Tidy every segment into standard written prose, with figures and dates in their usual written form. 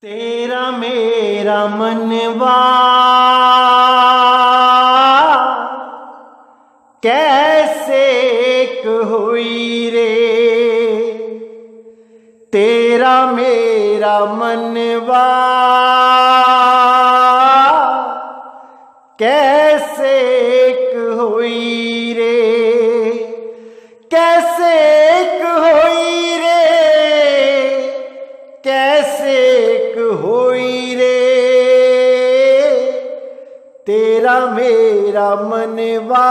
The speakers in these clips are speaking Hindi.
तेरा मेरा मनवा कैसे एक हुई रे। तेरा मेरा मनवा कैसे एक हुई रे। कैसे एक हुई रे। कैसे एक हुई रे। तेरा मेरा मनवा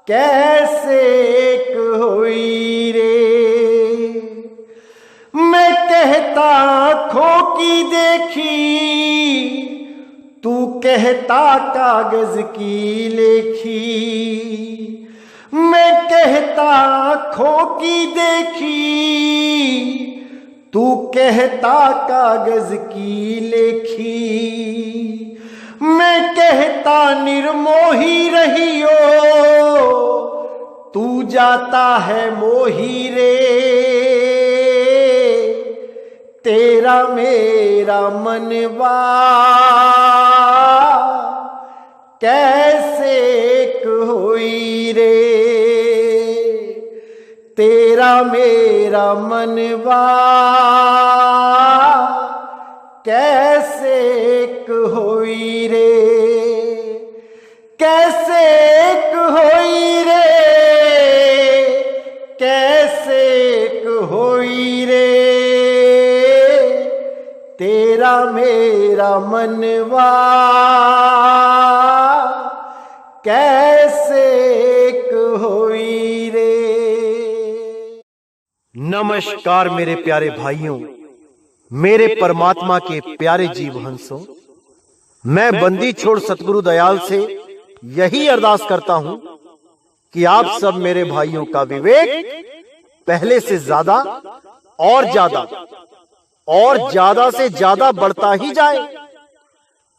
कैसे एक हुई रे। मैं कहता आँखों की देखी, तू कहता कागज की लेखी। मैं कहता आँखों की देखी, तू कहता कागज की लेखी। मैं कहता निर्मोही रहियो, तू जाता है मोही रे। तेरा मेरा मनवा कैसे एक हुई रे। तेरा मेरा मनवा कैसे एक हुई रे। कैसे एक हुई रे। कैसे एक हुई रे। तेरा मेरा मनवा कैसे एक हुई रे। नमस्कार मेरे प्यारे भाइयों, मेरे परमात्मा के प्यारे जीव हंसों। मैं बंदी छोड़ सतगुरु दयाल से यही अरदास करता हूं कि आप सब मेरे भाइयों का विवेक पहले से ज्यादा और ज्यादा से ज्यादा बढ़ता ही जाए,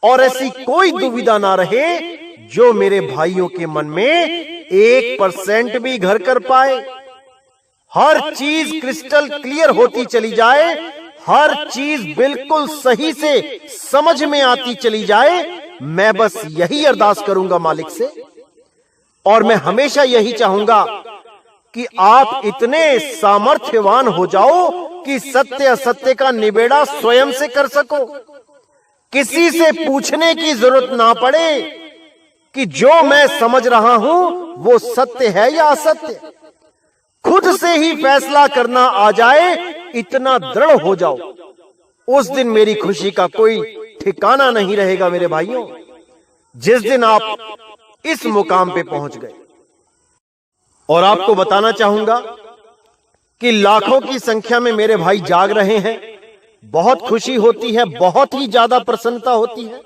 और ऐसी कोई दुविधा ना रहे जो मेरे भाइयों के मन में 1% भी घर कर पाए। हर चीज क्रिस्टल क्लियर होती चली जाए, हर चीज बिल्कुल सही से समझ में आती चली जाए। मैं बस यही अरदास करूंगा मालिक से, और मैं हमेशा यही चाहूंगा कि आप इतने सामर्थ्यवान हो जाओ कि सत्य असत्य का निबेड़ा स्वयं से कर सको। किसी से पूछने की जरूरत ना पड़े कि जो मैं समझ रहा हूं वो सत्य है या असत्य। खुद से ही फैसला करना आ जाए, इतना दृढ़ हो जाओ। उस दिन मेरी खुशी का कोई ठिकाना नहीं रहेगा मेरे भाइयों, जिस दिन आप इस मुकाम पे पहुंच गए। और आपको बताना चाहूंगा कि लाखों की संख्या में मेरे भाई जाग रहे हैं। बहुत खुशी होती है, बहुत ही ज्यादा प्रसन्नता होती है।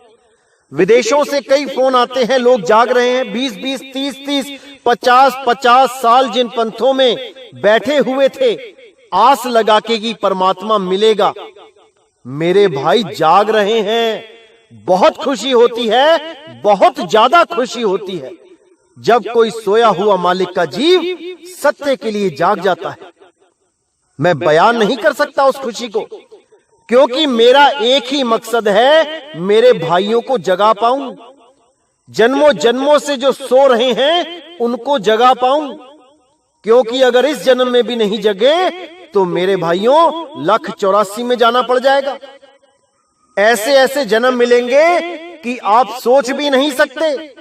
विदेशों से कई फोन आते हैं, लोग जाग रहे हैं। 20-20, 30-30, 50-50 साल जिन पंथों में बैठे हुए थे, आस लगा के कि परमात्मा मिलेगा, मेरे भाई जाग रहे हैं। बहुत खुशी होती है, बहुत ज्यादा खुशी होती है जब कोई सोया हुआ मालिक का जीव सत्य के लिए जाग जाता है। मैं बयान नहीं कर सकता उस खुशी को, क्योंकि मेरा एक ही मकसद है, मेरे भाइयों को जगा पाऊं। जन्मों जन्मों से जो सो रहे हैं उनको जगा पाऊं, क्योंकि अगर इस जन्म में भी नहीं जगे तो मेरे भाइयों 184 में जाना पड़ जाएगा। ऐसे ऐसे जन्म मिलेंगे कि आप सोच भी नहीं सकते।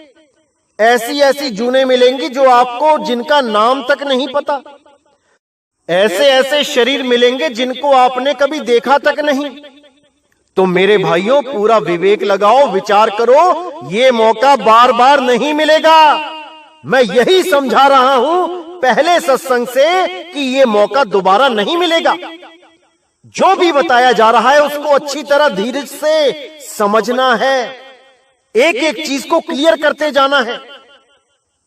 ऐसी ऐसी जूने मिलेंगी जो आपको जिनका नाम तक नहीं पता। ऐसे ऐसे शरीर मिलेंगे जिनको आपने कभी देखा तक नहीं। तो मेरे भाइयों, पूरा विवेक लगाओ, विचार करो, ये मौका बार बार नहीं मिलेगा। मैं यही समझा रहा हूं पहले सत्संग से कि ये मौका दोबारा नहीं मिलेगा। जो भी बताया जा रहा है उसको अच्छी तरह धीरज से समझना है, एक एक चीज को क्लियर करते जाना है।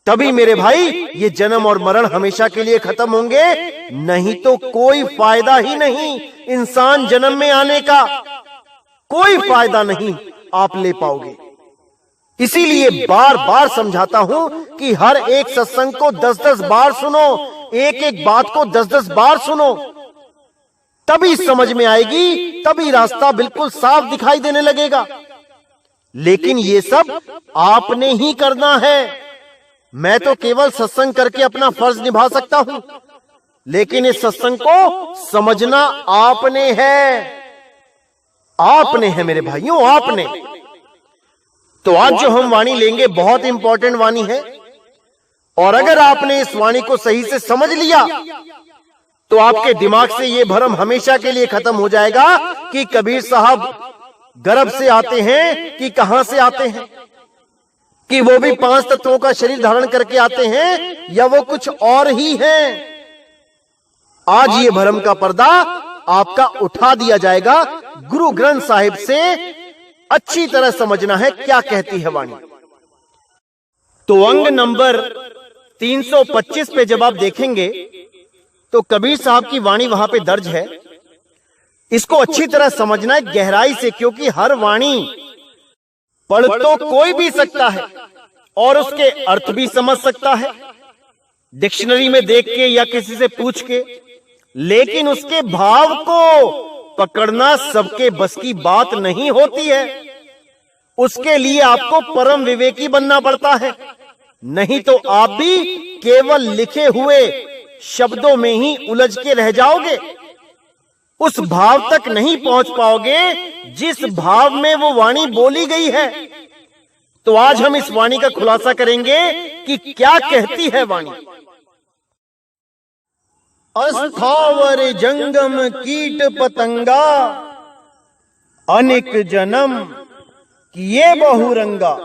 तभी मेरे भाई ये जन्म और मरण हमेशा के लिए खत्म होंगे, नहीं तो कोई फायदा ही नहीं। इंसान जन्म में आने का कोई फायदा नहीं आप ले पाओगे। इसीलिए बार बार समझाता हूं कि हर एक सत्संग को 10-10 बार सुनो, एक एक बात को 10-10 बार सुनो। तभी समझ में आएगी, तभी रास्ता बिल्कुल साफ दिखाई देने लगेगा। लेकिन ये सब आपने ही करना है। मैं तो केवल सत्संग करके अपना फर्ज निभा सकता हूं, लेकिन इस सत्संग को समझना आपने है। आपने है मेरे भाइयों, आपने। तो आज जो हम वाणी लेंगे बहुत इंपॉर्टेंट वाणी है, और अगर आपने इस वाणी को सही से समझ लिया तो आपके दिमाग से यह भ्रम हमेशा के लिए खत्म हो जाएगा कि कबीर साहब गर्भ से आते हैं कि कहां से आते हैं, कि वो भी 5 तत्वों का शरीर धारण करके आते हैं या वो कुछ और ही हैं। आज ये भ्रम का पर्दा आपका उठा दिया जाएगा। गुरु ग्रंथ साहिब से अच्छी तरह समझना है क्या कहती है वाणी। तो अंग नंबर 325 पे जब आप देखेंगे तो कबीर साहब की वाणी वहां पे दर्ज है। इसको अच्छी तरह समझना है गहराई से, क्योंकि हर वाणी पढ़ तो कोई भी सकता है और उसके अर्थ भी समझ सकता है डिक्शनरी में देख के या किसी से पूछ के, लेकिन उसके भाव को पकड़ना सबके बस की बात नहीं होती है। उसके लिए आपको परम विवेकी बनना पड़ता है, नहीं तो आप भी केवल लिखे हुए शब्दों में ही उलझ के रह जाओगे। उस भाव तक नहीं पहुंच पाओगे जिस भाव में वो वाणी बोली गई है। तो आज हम इस वाणी का खुलासा करेंगे कि क्या कहती है वाणी। अस्थावर जंगम कीट पतंगा, अनेक जन्म किए बहुरंगा।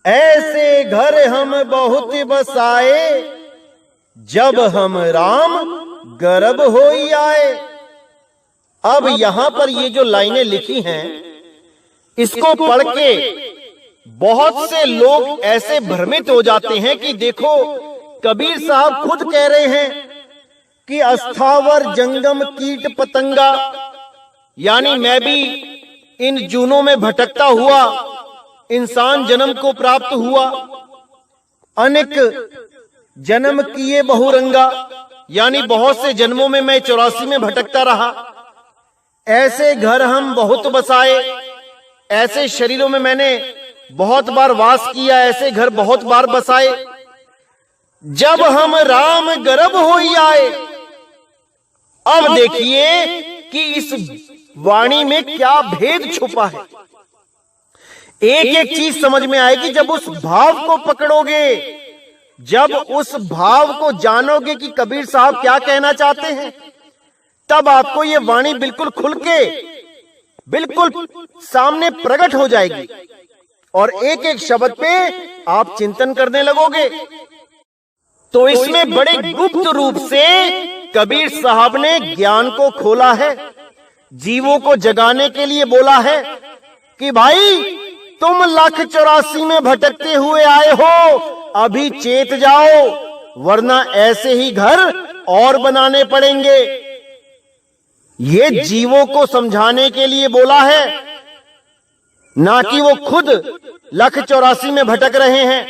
ऐसे घर हम बहुत बसाए, जब हम राम गर्भ होई आए। अब यहां पर ये जो लाइनें लिखी हैं, इसको पढ़ के बहुत से लोग ऐसे भ्रमित हो जाते हैं कि देखो कबीर साहब खुद कह रहे हैं कि अस्थावर जंगम कीट पतंगा, यानी मैं भी इन जूनों में भटकता हुआ इंसान जन्म को प्राप्त हुआ। अनेक जन्म किए बहुरंगा, यानी बहुत से जन्मों में मैं 84 में भटकता रहा। ऐसे घर हम बहुत बसाए, ऐसे शरीरों में मैंने बहुत बार वास किया, ऐसे घर बहुत बार बसाए। जब हम राम गर्भ होई आए। अब देखिए कि इस वाणी में क्या भेद छुपा है। एक एक चीज समझ में आएगी जब उस भाव को पकड़ोगे, जब उस भाव को जानोगे कि कबीर साहब क्या कहना चाहते हैं, तब आपको ये वाणी बिल्कुल खुल के बिल्कुल सामने प्रकट हो जाएगी और एक एक शब्द पे आप चिंतन करने लगोगे। तो इसमें बड़े गुप्त रूप से कबीर साहब ने ज्ञान को खोला है, जीवों को जगाने के लिए बोला है कि भाई तुम 1,84 में भटकते हुए आए हो, अभी चेत जाओ, वरना ऐसे ही घर और बनाने पड़ेंगे। ये जीवों को समझाने के लिए बोला है, ना कि वो खुद 1,84 में भटक रहे हैं।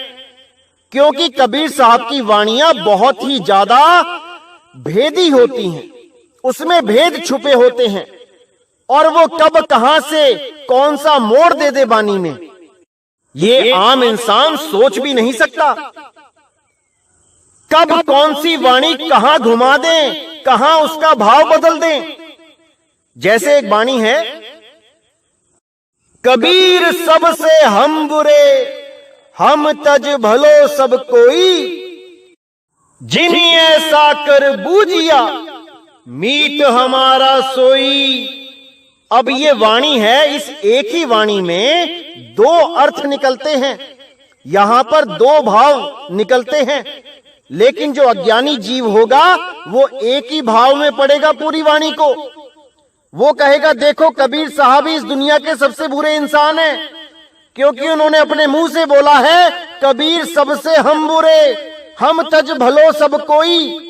क्योंकि कबीर साहब की वाणियां बहुत ही ज्यादा भेदी होती हैं, उसमें भेद छुपे होते हैं और वो कब कहां से कौन सा मोड़ दे दे वाणी में, ये आम इंसान सोच भी नहीं सकता। कब कौन सी वाणी कहां घुमा दें, कहां उसका भाव बदल दें। जैसे एक वाणी है, कबीर सबसे हम बुरे, हम तज भलो सब कोई, जिन्हीं ऐसा कर बूझिया, मीत हमारा सोई। अब ये वाणी है, इस एक ही वाणी में 2 अर्थ निकलते हैं, यहां पर 2 भाव निकलते हैं, लेकिन जो अज्ञानी जीव होगा वो एक ही भाव में पढ़ेगा पूरी वाणी को। वो कहेगा देखो कबीर साहब इस दुनिया के सबसे बुरे इंसान हैं, क्योंकि उन्होंने अपने मुंह से बोला है कबीर सबसे हम बुरे, हम तज भलो सब कोई।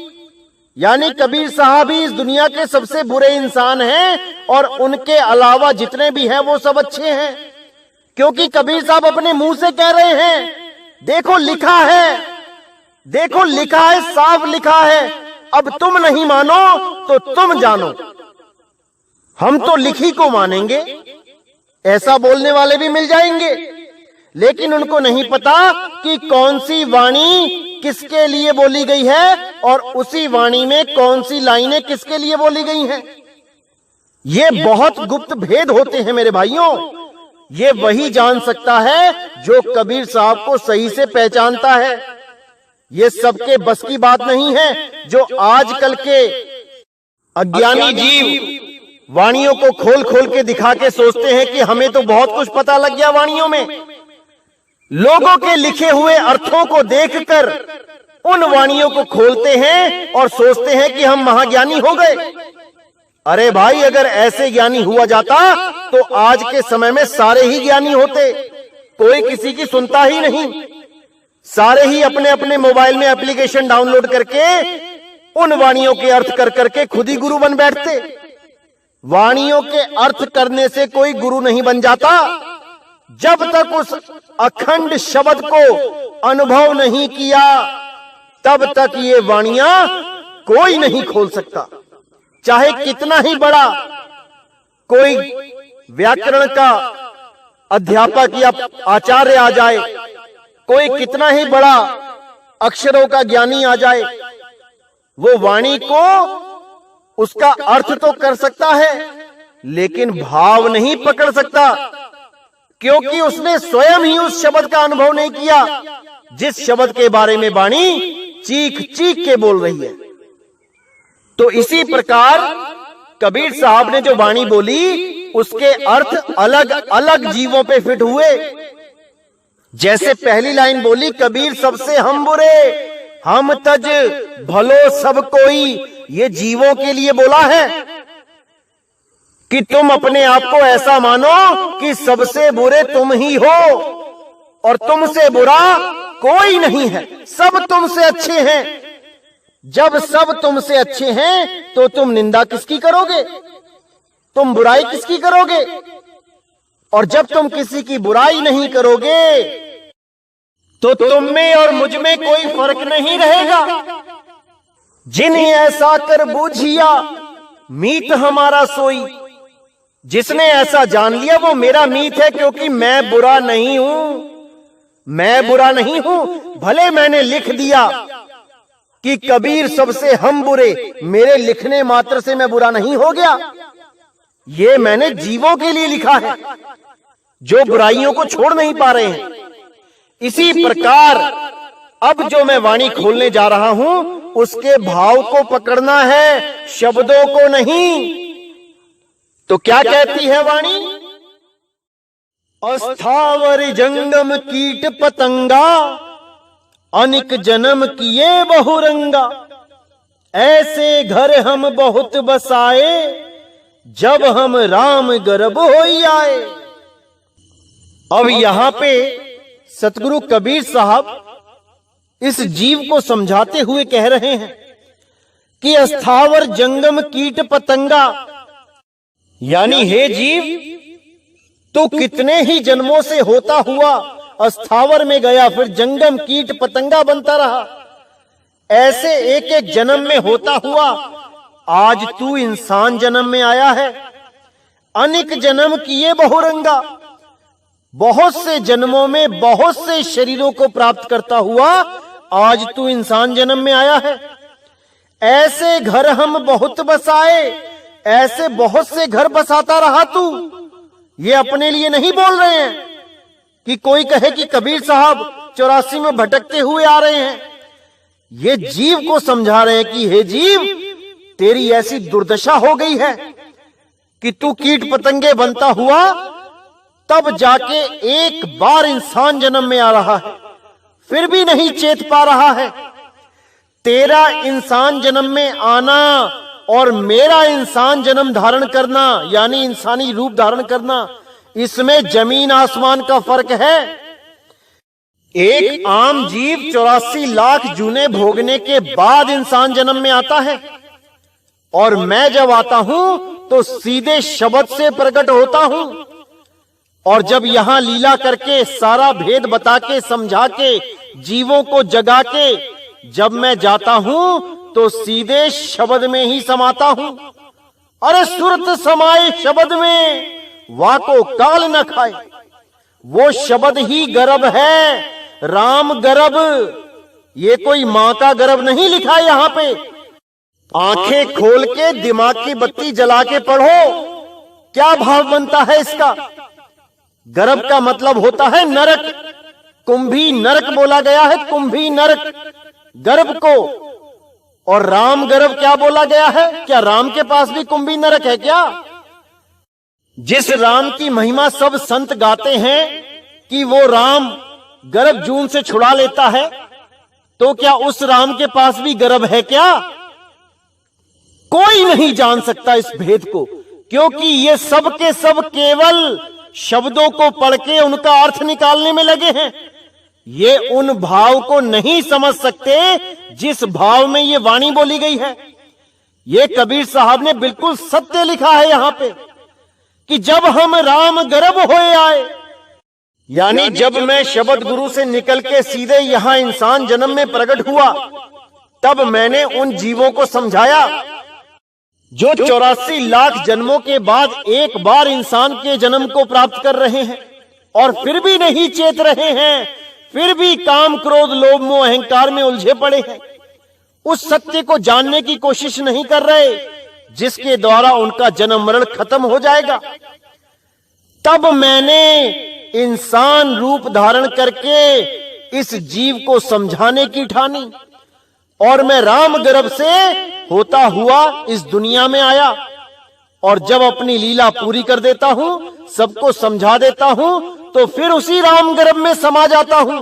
यानी कबीर साहब ही इस दुनिया के सबसे बुरे इंसान हैं और उनके अलावा जितने भी हैं वो सब अच्छे हैं, क्योंकि कबीर साहब अपने मुंह से कह रहे हैं। देखो लिखा है, देखो लिखा है, साफ लिखा है। अब तुम नहीं मानो तो तुम जानो। हम तो लिखी को मानेंगे, ऐसा बोलने वाले भी मिल जाएंगे, लेकिन उनको नहीं पता कि कौन सी वाणी किसके लिए बोली गई है और उसी वाणी में कौन सी लाइनें किसके लिए बोली गई हैं। ये बहुत गुप्त भेद होते हैं मेरे भाइयों। ये वही जान सकता है जो कबीर साहब को सही से पहचानता है। ये सबके बस की बात नहीं है जो आजकल के अज्ञानी जीव वाणियों को खोल खोल के दिखा के सोचते हैं कि हमें तो बहुत कुछ पता लग गया वाणियों में। लोगों के लिखे हुए अर्थों को देखकर उन वाणियों को खोलते हैं और सोचते हैं कि हम महाज्ञानी हो गए। अरे भाई, अगर ऐसे ज्ञानी हुआ जाता तो आज के समय में सारे ही ज्ञानी होते, कोई किसी की सुनता ही नहीं। सारे ही अपने अपने मोबाइल में एप्लीकेशन डाउनलोड करके उन वाणियों के अर्थ कर करके खुद ही गुरु बन बैठते। वाणियों के अर्थ करने से कोई गुरु नहीं बन जाता जब तक उस अखंड शब्द को अनुभव नहीं किया, तब तक ये वाणियां कोई नहीं खोल सकता। चाहे कितना ही बड़ा कोई व्याकरण का अध्यापक या आचार्य आ जाए, कोई कितना ही बड़ा अक्षरों का ज्ञानी आ जाए, वो वाणी को उसका अर्थ तो कर सकता है लेकिन भाव नहीं पकड़ सकता, क्योंकि उसने स्वयं ही उस शब्द का अनुभव नहीं किया जिस शब्द के बारे में वाणी चीख चीख के बोल रही है। तो इसी प्रकार कबीर साहब ने जो वाणी बोली उसके अर्थ अलग अलग जीवों पे फिट हुए। जैसे पहली लाइन बोली, कबीर सबसे हम बुरे हम तज भलो सब कोई, ये जीवों के लिए बोला है कि तुम अपने आप को ऐसा मानो कि सबसे बुरे तुम ही हो और तुमसे बुरा कोई नहीं है, सब तुमसे अच्छे हैं। जब सब तुमसे अच्छे हैं तो तुम निंदा किसकी करोगे, तुम बुराई किसकी करोगे? और जब तुम किसी की बुराई नहीं करोगे तो तुम में और मुझ में कोई फर्क नहीं रहेगा। जिन्हें ऐसा कर बूझिया मीत हमारा सोई, जिसने ऐसा जान लिया वो मेरा मीत है, क्योंकि मैं बुरा नहीं हूं, मैं बुरा नहीं हूं। भले मैंने लिख दिया कि कबीर सबसे हम बुरे, मेरे लिखने मात्र से मैं बुरा नहीं हो गया। ये मैंने जीवों के लिए लिखा है जो बुराइयों को छोड़ नहीं पा रहे हैं। इसी प्रकार अब जो मैं वाणी खोलने जा रहा हूं उसके भाव को पकड़ना है, शब्दों को नहीं। तो क्या कहती है वाणी? अस्थावर जंगम कीट पतंगा, अनिक जन्म किए बहुरंगा, ऐसे घर हम बहुत बसाए, जब हम राम गर्भ होई आए। अब यहां पे सतगुरु कबीर साहब इस जीव को समझाते हुए कह रहे हैं कि अस्थावर जंगम कीट पतंगा, यानी हे जीव, तू कितने ही जन्मों से होता हुआ अस्थावर में गया, फिर जंगम कीट पतंगा बनता रहा। ऐसे एक एक जन्म में होता हुआ आज तू इंसान जन्म में आया है। अनेक जन्म किए बहुरंगा, बहुत से जन्मों में बहुत से शरीरों को प्राप्त करता हुआ आज तू इंसान जन्म में आया है। ऐसे घर हम बहुत बसाए, ऐसे बहुत से घर बसाता रहा तू। ये अपने लिए नहीं बोल रहे हैं कि कोई कहे कि कबीर साहब 84 में भटकते हुए आ रहे हैं। ये जीव को समझा रहे हैं कि हे जीव, तेरी ऐसी दुर्दशा हो गई है कि तू कीट पतंगे बनता हुआ तब जाके एक बार इंसान जन्म में आ रहा है, फिर भी नहीं चेत पा रहा है। तेरा इंसान जन्म में आना और मेरा इंसान जन्म धारण करना, यानी इंसानी रूप धारण करना, इसमें जमीन आसमान का फर्क है। एक आम जीव 84 लाख जूने भोगने के बाद इंसान जन्म में आता है, और मैं जब आता हूं तो सीधे शब्द से प्रकट होता हूं। और जब यहां लीला करके सारा भेद बता के समझा के जीवों को जगा के जब मैं जाता हूं तो सीधे शब्द में ही समाता हूं। अरे सुरत समाए शब्द में, वाको काल न खाए। वो शब्द ही गर्भ है, राम गर्भ। ये कोई मां का गर्भ नहीं लिखा है यहां पे। आंखें खोल के दिमाग की बत्ती जला के पढ़ो, क्या भाव बनता है इसका। गर्भ का मतलब होता है नरक। कुंभी नरक बोला गया है, कुंभी नरक गर्भ को। और राम गर्भ क्या बोला गया है? क्या राम के पास भी कुंभी नरक है क्या? जिस राम की महिमा सब संत गाते हैं कि वो राम गर्भ जून से छुड़ा लेता है, तो क्या उस राम के पास भी गर्भ है क्या? कोई नहीं जान सकता इस भेद को, क्योंकि ये सब के सब केवल शब्दों को पढ़ के उनका अर्थ निकालने में लगे हैं। ये उन भाव को नहीं समझ सकते जिस भाव में ये वाणी बोली गई है। ये कबीर साहब ने बिल्कुल सत्य लिखा है यहां पे कि जब हम राम गर्भ होए आए, यानी जब मैं शब्द गुरु से निकल के सीधे यहां इंसान जन्म में प्रकट हुआ, तब मैंने उन जीवों को समझाया जो 84 लाख जन्मों के बाद एक बार इंसान के जन्म को प्राप्त कर रहे हैं और फिर भी नहीं चेत रहे हैं, फिर भी काम क्रोध लोभ मोह अहंकार में उलझे पड़े हैं। उस सत्य को जानने की कोशिश नहीं कर रहे जिसके द्वारा उनका जन्म मरण खत्म हो जाएगा। तब मैंने इंसान रूप धारण करके इस जीव को समझाने की ठानी और मैं राम गर्भ से होता हुआ इस दुनिया में आया। और जब अपनी लीला पूरी कर देता हूं, सबको समझा देता हूं, तो फिर उसी राम गर्भ में समा जाता हूं।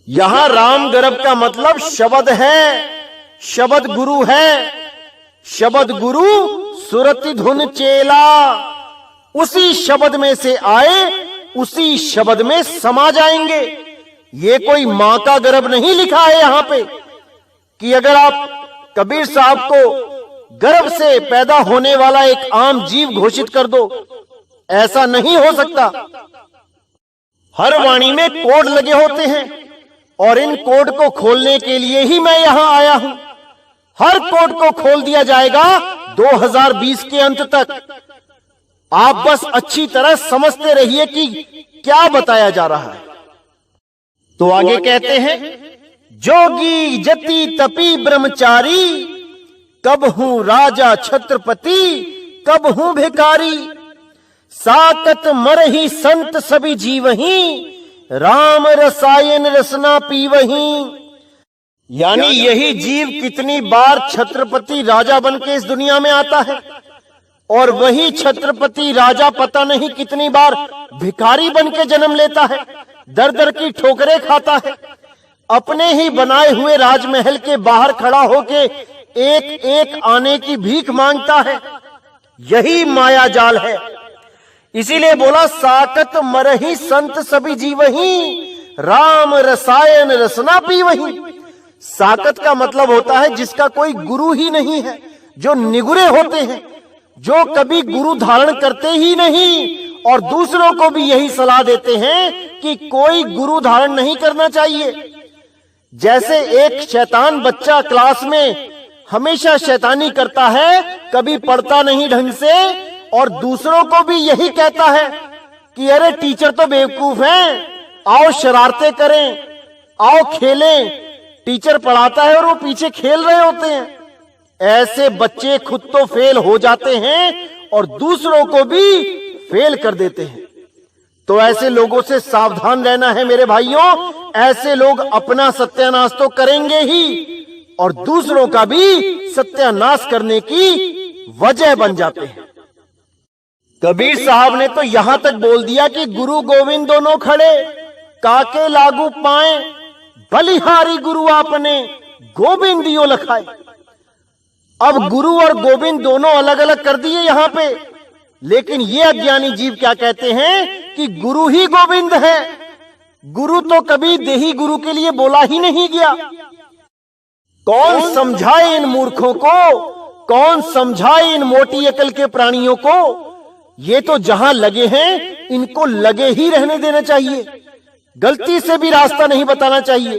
यहां राम गर्भ का मतलब शब्द है, शब्द गुरु है। शब्द गुरु सुरति धुन चेला, उसी शब्द में से आए, उसी शब्द में समा जाएंगे। ये कोई मां का गर्भ नहीं लिखा है यहां पे कि अगर आप कबीर साहब को गर्भ से पैदा होने वाला एक आम जीव घोषित कर दो, ऐसा नहीं हो सकता। हर वाणी में कोड लगे होते हैं और इन कोड को खोलने के लिए ही मैं यहां आया हूं। हर कोड को खोल दिया जाएगा 2020 के अंत तक। आप बस अच्छी तरह समझते रहिए कि क्या बताया जा रहा है। तो आगे कहते हैं, जोगी जति तपी ब्रह्मचारी, कब हूं राजा छत्रपति, कब हूं भिखारी। साकत मरही संत सभी जीवही, राम रसायन रसना पीवही। यानी यही जीव कितनी बार छत्रपति राजा बन के इस दुनिया में आता है और वही छत्रपति राजा पता नहीं कितनी बार भिखारी बन के जन्म लेता है, दर दर की ठोकरें खाता है, अपने ही बनाए हुए राजमहल के बाहर खड़ा होके एक एक आने की भीख मांगता है। यही माया जाल है। इसीलिए बोला, साकत मरही संत सभी जीवही, राम रसायन रसना पीवही। साकत का मतलब होता है जिसका कोई गुरु ही नहीं है, जो निगुरे होते हैं, जो कभी गुरु धारण करते ही नहीं और दूसरों को भी यही सलाह देते हैं कि कोई गुरु धारण नहीं करना चाहिए। जैसे एक शैतान बच्चा क्लास में हमेशा शैतानी करता है, कभी पढ़ता नहीं ढंग से और दूसरों को भी यही कहता है कि अरे टीचर तो बेवकूफ हैं, आओ शरारतें करें, आओ खेलें। टीचर पढ़ाता है और वो पीछे खेल रहे होते हैं। ऐसे बच्चे खुद तो फेल हो जाते हैं और दूसरों को भी फेल कर देते हैं। तो ऐसे लोगों से सावधान रहना है मेरे भाइयों। ऐसे लोग अपना सत्यानाश तो करेंगे ही और दूसरों का भी सत्यानाश करने की वजह बन जाते हैं। कबीर साहब ने तो यहां तक बोल दिया कि गुरु गोविंद दोनों खड़े, काके लागू पाए, बलिहारी गुरु आपने गोविंदियो लखाए। अब गुरु और गोविंद दोनों अलग अलग कर दिए यहां पे, लेकिन ये अज्ञानी जीव क्या कहते हैं कि गुरु ही गोविंद है। गुरु तो कभी देही गुरु के लिए बोला ही नहीं गया। कौन समझाए इन मूर्खों को, कौन समझाए इन मोटी अकल के प्राणियों को। ये तो जहां लगे हैं इनको लगे ही रहने देना चाहिए, गलती से भी रास्ता नहीं बताना चाहिए,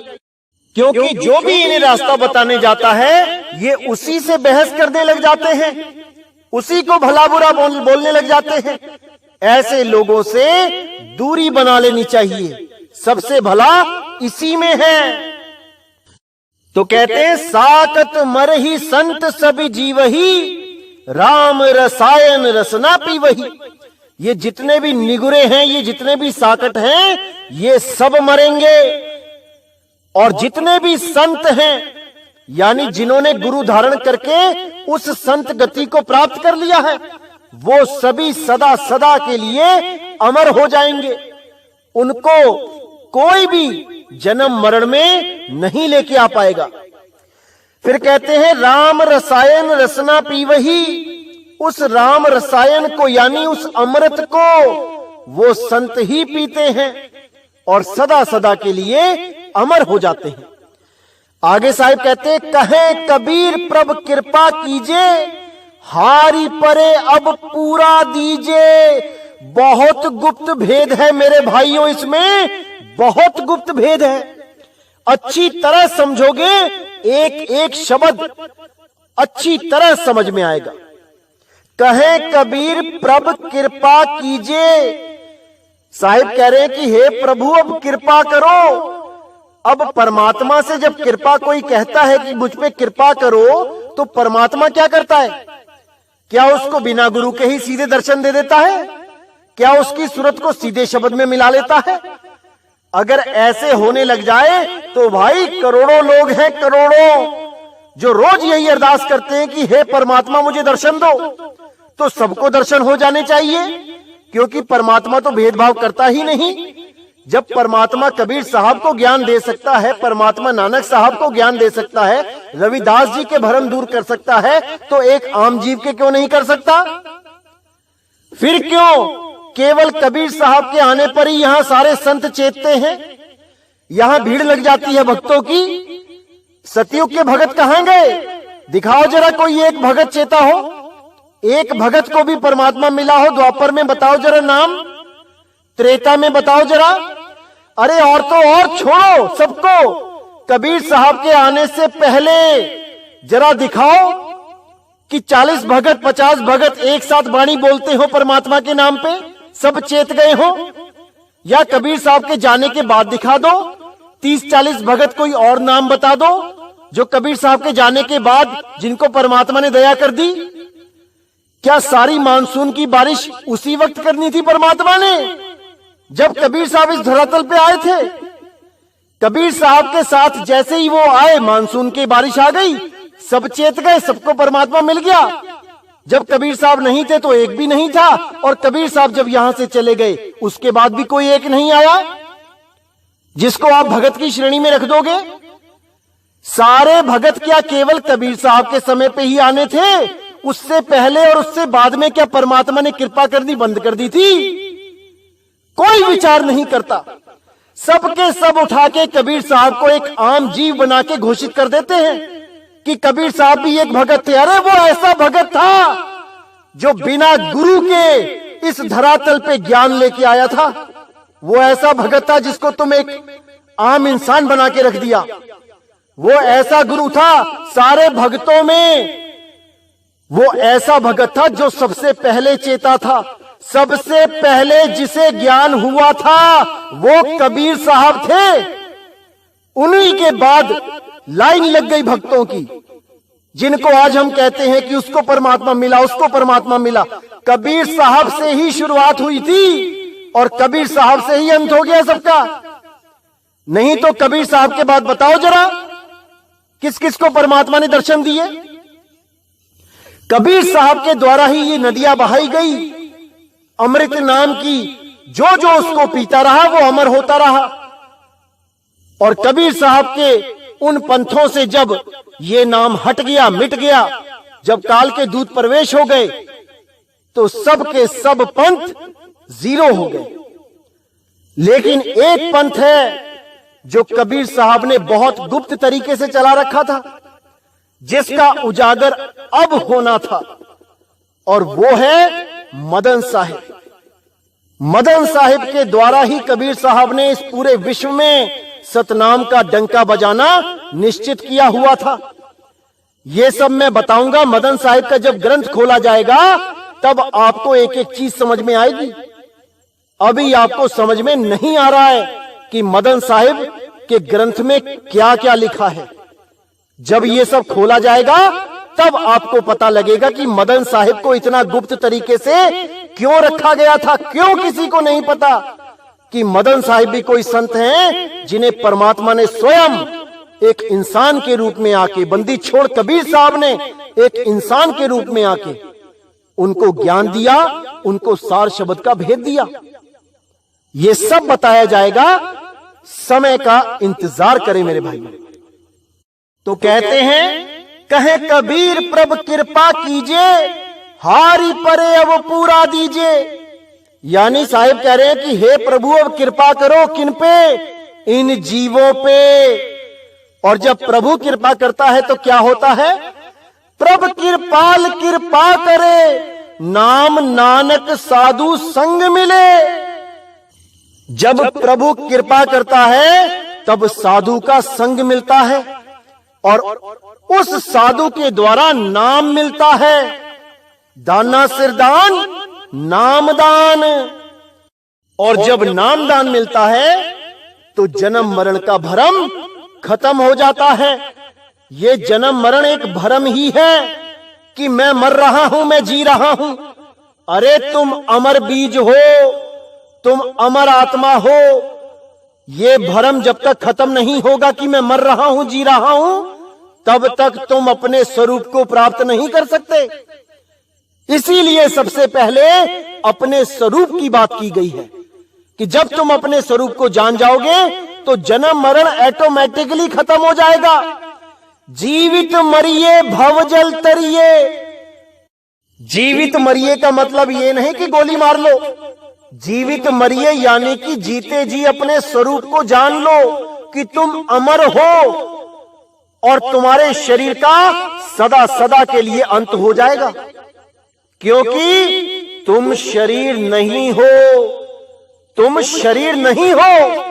क्योंकि जो भी इन्हें रास्ता बताने जाता है ये उसी से बहस करने लग जाते हैं, उसी को भला बुरा बोलने लग जाते हैं। ऐसे लोगों से दूरी बना लेनी चाहिए, सबसे भला इसी में है। तो कहते हैं साकत मर ही संत सभी जीवही, राम रसायन रसना पीवही। ये जितने भी निगुरे हैं, ये जितने भी साकट हैं, ये सब मरेंगे। और जितने भी संत हैं, यानी जिन्होंने गुरु धारण करके उस संत गति को प्राप्त कर लिया है, वो सभी सदा सदा के लिए अमर हो जाएंगे। उनको कोई भी जन्म मरण में नहीं लेके आ पाएगा। फिर कहते हैं राम रसायन रसना पीवही। उस राम रसायन को यानी उस अमृत को वो संत ही पीते हैं और सदा सदा के लिए अमर हो जाते हैं। आगे साहिब कहते हैं कहे कबीर प्रभ कृपा कीजे, हारी परे अब पूरा दीजे। बहुत गुप्त भेद है मेरे भाइयों, इसमें बहुत गुप्त भेद है। अच्छी तरह समझोगे, एक एक शब्द अच्छी तरह समझ में आएगा। कहे कबीर प्रभ कृपा कीजे। साहिब कह रहे हैं कि हे प्रभु अब कृपा करो। अब परमात्मा से जब कृपा कोई कहता है कि मुझ पे कृपा करो, तो परमात्मा क्या करता है? क्या उसको बिना गुरु के ही सीधे दर्शन दे देता है? क्या उसकी सूरत को सीधे शब्द में मिला लेता है? अगर ऐसे होने लग जाए तो भाई करोड़ों लोग हैं, करोड़ों, जो रोज यही अरदास करते हैं कि हे परमात्मा मुझे दर्शन दो। तो सबको दर्शन हो जाने चाहिए, क्योंकि परमात्मा तो भेदभाव करता ही नहीं। जब परमात्मा कबीर साहब को ज्ञान दे सकता है, परमात्मा नानक साहब को ज्ञान दे सकता है, रविदास जी के भ्रम दूर कर सकता है, तो एक आम जीव के क्यों नहीं कर सकता? फिर क्यों केवल कबीर साहब के आने पर ही यहां सारे संत चेतते हैं, यहां भीड़ लग जाती है भक्तों की? सतयुग के भगत कहां गए? दिखाओ जरा कोई एक भगत चेता हो, एक भगत को भी परमात्मा मिला हो। द्वापर में बताओ जरा नाम, त्रेता में बताओ जरा। अरे और तो और छोड़ो सबको, कबीर साहब के आने से पहले जरा दिखाओ कि 40 भगत 50 भगत एक साथ वाणी बोलते हो परमात्मा के नाम पे, सब चेत गए हो। या कबीर साहब के जाने के बाद दिखा दो, 30-40 भगत कोई और नाम बता दो जो कबीर साहब के जाने के बाद जिनको परमात्मा ने दया कर दी। क्या सारी मानसून की बारिश उसी वक्त करनी थी परमात्मा ने जब कबीर साहब इस धरातल पे आए थे? कबीर साहब के साथ जैसे ही वो आए, मानसून की बारिश आ गई, सब चेत गए, सबको परमात्मा मिल गया। जब कबीर साहब नहीं थे तो एक भी नहीं था, और कबीर साहब जब यहां से चले गए उसके बाद भी कोई एक नहीं आया जिसको आप भगत की श्रेणी में रख दोगे। सारे भगत क्या केवल कबीर साहब के समय पे ही आने थे? उससे पहले और उससे बाद में क्या परमात्मा ने कृपा करनी बंद कर दी थी? कोई विचार नहीं करता। सबके सब उठा के कबीर साहब को एक आम जीव बना के घोषित कर देते हैं कि कबीर साहब भी एक भगत थे। अरे वो ऐसा भगत था जो बिना गुरु के इस धरातल पे ज्ञान लेके आया था। वो ऐसा भगत था जिसको तुम एक आम इंसान बना के रख दिया। वो ऐसा गुरु था, सारे भक्तों में वो ऐसा भगत था जो सबसे पहले चेता था। सबसे पहले जिसे ज्ञान हुआ था वो कबीर साहब थे। उन्हीं के बाद लाइन लग गई भक्तों की, जिनको आज हम कहते हैं कि उसको परमात्मा मिला, उसको परमात्मा मिला। कबीर साहब से ही शुरुआत हुई थी और कबीर साहब से ही अंत हो गया सबका। नहीं तो कबीर साहब के बाद बताओ जरा किस किस को परमात्मा ने दर्शन दिए? कबीर साहब के द्वारा ही ये नदियां बहाई गई अमृत नाम की। जो जो उसको पीता रहा वो अमर होता रहा। और कबीर साहब के उन पंथों से जब ये नाम हट गया, मिट गया, जब काल के दूत प्रवेश हो गए, तो सब के सब पंथ जीरो हो गए। लेकिन एक पंथ है जो कबीर साहब ने बहुत गुप्त तरीके से चला रखा था, जिसका उजागर अब होना था, और वो है मदन साहिब। मदन साहिब के द्वारा ही कबीर साहब ने इस पूरे विश्व में सतनाम का डंका बजाना निश्चित किया हुआ था। ये सब मैं बताऊंगा। मदन साहिब का जब ग्रंथ खोला जाएगा तब आपको एक एक चीज समझ में आएगी। अभी आपको समझ में नहीं आ रहा है कि मदन साहिब के ग्रंथ में क्या क्या लिखा है। जब ये सब खोला जाएगा तब आपको पता लगेगा कि मदन साहिब को इतना गुप्त तरीके से क्यों रखा गया था। क्यों किसी को नहीं पता कि मदन साहिब भी कोई संत हैं जिन्हें परमात्मा ने स्वयं एक इंसान के रूप में आके, बंदी छोड़ कबीर साहब ने एक इंसान के रूप में आके उनको ज्ञान दिया, उनको सार शब्द का भेद दिया। ये सब बताया जाएगा। समय का इंतजार करें मेरे भाई। तो कहते हैं, कहे कबीर प्रभ कृपा कीजिए, हारी परे अब पूरा दीजिए। यानी साहिब कह रहे हैं कि हे प्रभु अब कृपा करो किन पे? इन जीवों पे। और जब प्रभु कृपा करता है तो क्या होता है? प्रभ कृपाल कृपा करे, नाम नानक साधु संग मिले। जब प्रभु कृपा करता है तब साधु का संग मिलता है और उस साधु के द्वारा नाम मिलता है। दाना सिरदान नामदान। और जब नामदान मिलता है तो जन्म मरण का भ्रम खत्म हो जाता है। ये जन्म मरण एक भ्रम ही है कि मैं मर रहा हूं, मैं जी रहा हूं। अरे तुम अमर बीज हो, तुम अमर आत्मा हो। ये भ्रम जब तक खत्म नहीं होगा कि मैं मर रहा हूं, जी रहा हूं, तब तक तुम अपने स्वरूप को प्राप्त नहीं कर सकते। इसीलिए सबसे पहले अपने स्वरूप की बात की गई है कि जब तुम अपने स्वरूप को जान जाओगे तो जन्म मरण ऑटोमेटिकली खत्म हो जाएगा। जीवित मरिए भवजल तरिए। जीवित मरिए का मतलब ये नहीं कि गोली मार लो। जीवित मरिए यानी कि जीते जी अपने स्वरूप को जान लो कि तुम अमर हो और तुम्हारे शरीर का सदा सदा के लिए अंत हो जाएगा, क्योंकि तुम शरीर नहीं हो। तुम शरीर नहीं हो,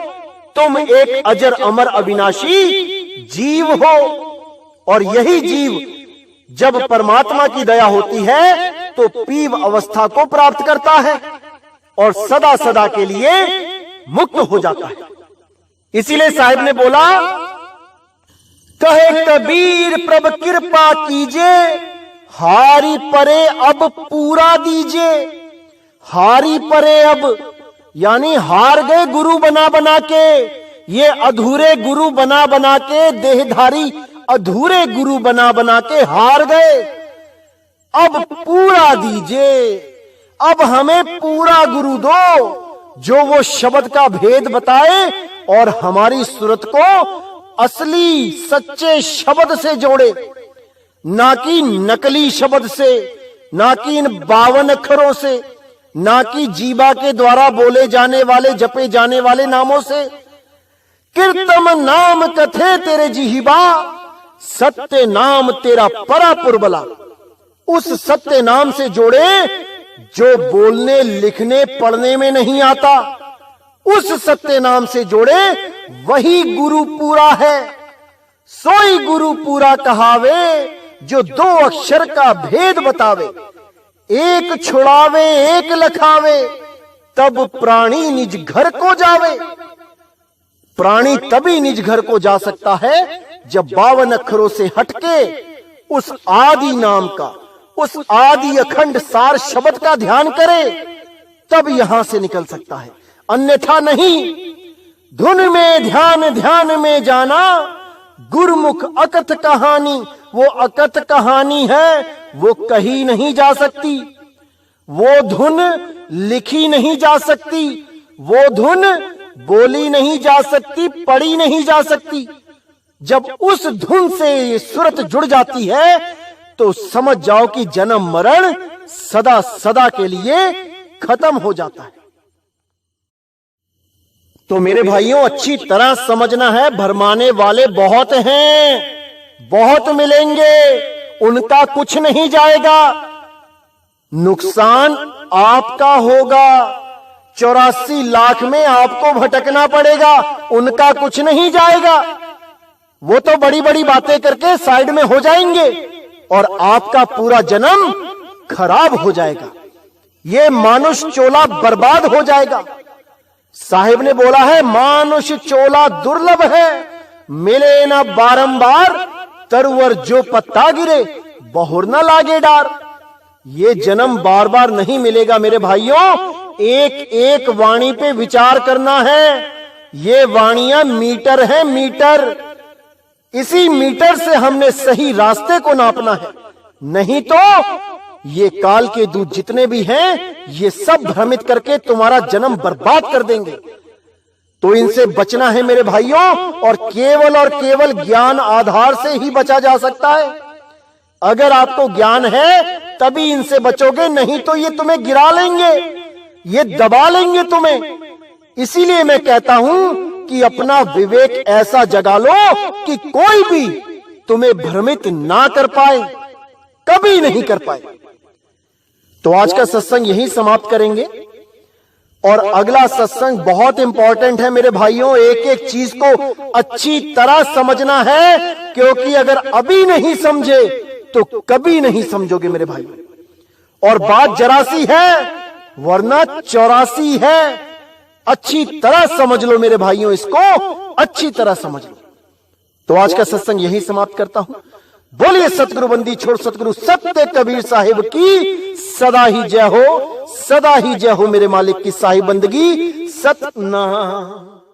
तुम एक अजर अमर अविनाशी जीव हो। और यही जीव जब परमात्मा की दया होती है तो पीव अवस्था को प्राप्त करता है और सदा सदा के लिए मुक्त हो जाता है। इसीलिए साहिब ने बोला, कहे कबीर प्रभ कृपा कीजिए, हारी परे अब पूरा दीजिए। हारी परे अब यानी हार गए गुरु बना बना के। ये अधूरे गुरु बना बना के, देहधारी अधूरे गुरु बना बना के हार गए। अब पूरा दीजिए, अब हमें पूरा गुरु दो जो वो शब्द का भेद बताए और हमारी सूरत को असली सच्चे शब्द से जोड़े, ना कि नकली शब्द से, ना कि इन 52 अक्षरों से, ना कि जीवा के द्वारा बोले जाने वाले, जपे जाने वाले नामों से। कीर्तम नाम कथे तेरे जिहिबा, सत्य नाम तेरा परापुर बला। उस सत्य नाम से जोड़े जो बोलने लिखने पढ़ने में नहीं आता। उस सत्य नाम से जोड़े, वही गुरु पूरा है। सोई गुरु पूरा कहावे, जो 2 अक्षर का भेद बतावे। एक छुड़ावे एक लखावे, तब प्राणी निज घर को जावे। प्राणी तभी निज घर को जा सकता है जब 52 अक्षरों से हटके उस आदि नाम का, उस आदि अखंड सार शब्द का ध्यान करे, तब यहां से निकल सकता है, अन्यथा नहीं। धुन में ध्यान, ध्यान में जाना, गुरमुख अकथ कहानी। वो अकथ कहानी है, वो कही नहीं जा सकती। वो धुन लिखी नहीं जा सकती। वो धुन बोली नहीं जा सकती, पढ़ी नहीं जा सकती। जब उस धुन से ये सूरत जुड़ जाती है तो समझ जाओ कि जन्म मरण सदा सदा के लिए खत्म हो जाता है। तो मेरे भाइयों, अच्छी तरह समझना है, भरमाने वाले बहुत हैं, बहुत मिलेंगे, उनका कुछ नहीं जाएगा। नुकसान आपका होगा। 84 लाख में आपको भटकना पड़ेगा, उनका कुछ नहीं जाएगा। वो तो बड़ी बड़ी बातें करके साइड में हो जाएंगे और आपका पूरा जन्म खराब हो जाएगा। ये मानुष चोला बर्बाद हो जाएगा। साहिब ने बोला है, मानुष चोला दुर्लभ है, मिले ना बारंबार, तरवर जो पत्ता गिरे बहुर न लागे डार। ये जन्म बार बार नहीं मिलेगा मेरे भाइयों। एक एक वाणी पे विचार करना है। ये वाणियां मीटर है, मीटर। इसी मीटर से हमने सही रास्ते को नापना है, नहीं तो ये काल के दूत जितने भी हैं, ये सब भ्रमित करके तुम्हारा जन्म बर्बाद कर देंगे। तो इनसे बचना है मेरे भाइयों, और केवल ज्ञान आधार से ही बचा जा सकता है। अगर आपको ज्ञान है तभी इनसे बचोगे, नहीं तो ये तुम्हें गिरा लेंगे, ये दबा लेंगे तुम्हें। इसीलिए मैं कहता हूं कि अपना विवेक ऐसा जगा लो कि कोई भी तुम्हें भ्रमित ना कर पाए, कभी नहीं कर पाए। तो आज का सत्संग यहीं समाप्त करेंगे, और अगला सत्संग बहुत इंपॉर्टेंट है मेरे भाइयों। एक एक चीज को अच्छी तरह समझना है, क्योंकि अगर अभी नहीं समझे तो कभी नहीं समझोगे मेरे भाइयों। और बात जरा सी है वरना 84 है। अच्छी तरह समझ लो मेरे भाइयों, इसको अच्छी तरह समझ लो। तो आज का सत्संग यही समाप्त करता हूं। बोलिए सतगुरु बंदी छोड़ सतगुरु सत्य कबीर साहिब की सदा ही जय हो, सदा ही जय हो। मेरे मालिक की साहिब बंदगी सतनाम।